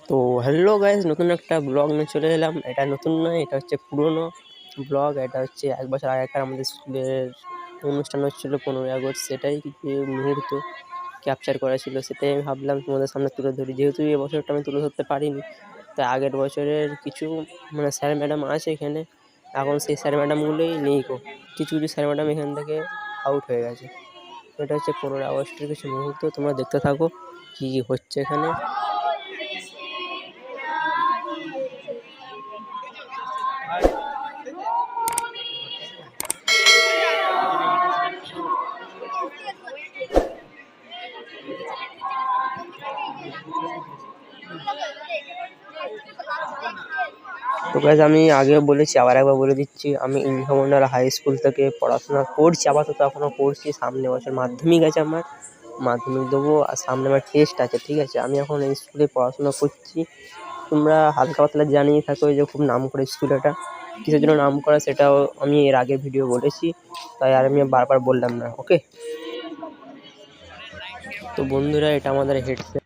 তো hello guys, নতুন একটা ব্লগ নিয়ে চলে এলাম। এটা নতুন নয়, এটা হচ্ছে পুরনো ব্লগ। এটা হচ্ছে 1 বছর আগেকার আমাদের স্কুলের অনুষ্ঠান হচ্ছিল 15ই আগস্ট। সেটাই কিছু মুহূর্ত ক্যাপচার করা ছিল, সেটাই আমি ভাবলাম তোমাদের সামনে তুলে ধরি। যেহেতু এই বছরটা আমি তুলে ধরতে পারিনি, তাই আগের বছরের কিছু স্যার ম্যাডাম আছে এখানে, এখন সেই স্যার ম্যাডামগুলোই নেই গো। কিছু স্যার ম্যাডাম এখান থেকে আউট হয়ে গেছে। এটা হচ্ছে 15ই আগস্টের কিছু মুহূর্ত, তোমরা দেখতে থাকো কী হচ্ছে এখানে। তো গাইস, আমি আগেও বলেছি, আবার একবার বলে দিচ্ছি, আমি ইন্দ্রমন্ডল হাই স্কুল থেকে পড়াশোনা করছি, আপাতত এখনও করছি। সামনে বছর মাধ্যমিক আছে, আমার মাধ্যমিক দেবো, আর সামনে আমার টেস্ট আছে, ঠিক আছে। আমি এখন এই স্কুলে পড়াশোনা করছি। তোমরা হালকা পাতলা জানিয়ে থাকো যে খুব নাম করে স্কুল, এটা কিসের জন্য নাম করা সেটাও আমি এর আগে ভিডিও বলেছি, তাই আর আমি বারবার বললাম না, ওকে। তো বন্ধুরা, এটা আমাদের হেডসেট।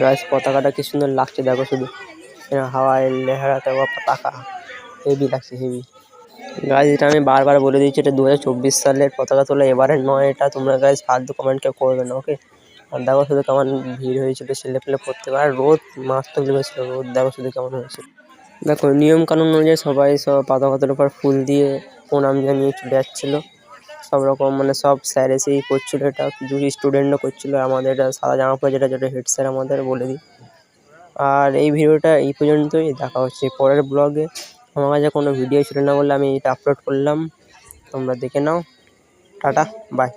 গাইস, পতাকাটা কি সুন্দর লাগছে দেখো শুধু, হাওয়ায় লেহারাতে পতাকা হেভি লাগছে, হেভি। গাইস, এটা আমি বারবার বলে দিচ্ছি, এটা 2024 সালের পতাকা তোলা, এবারের নয় এটা। তোমরা গাইস ফালতু কমেন্ট কেউ করবে না, ওকে। আর দেখো শুধু কেমন ভিড় হয়েছিল, ছেলে পেলে পড়তে পারে। রোদ মারাত্মক লেগেছিল, রোদ দেখো শুধু কেমন হয়েছিল। দেখো, নিয়ম কানুন অনুযায়ী সবাই সব পতাকার উপর ফুল দিয়ে প্রণাম জানিয়ে চলে যাচ্ছিলো। সব রকম সব স্যার এসেই করছিলো, এটা কিছু স্টুডেন্টও করছিলো। আমাদের এটা সাদা জামা পরে, যেটা হেড স্যার আমাদের বলে দিই। আর এই ভিডিওটা এই পর্যন্তই, দেখা হচ্ছে পরের ব্লগে। আমার কাছে কোনো ভিডিও ছিল না বলে আমি এটা আপলোড করলাম, তোমরা দেখে নাও। Tata, by.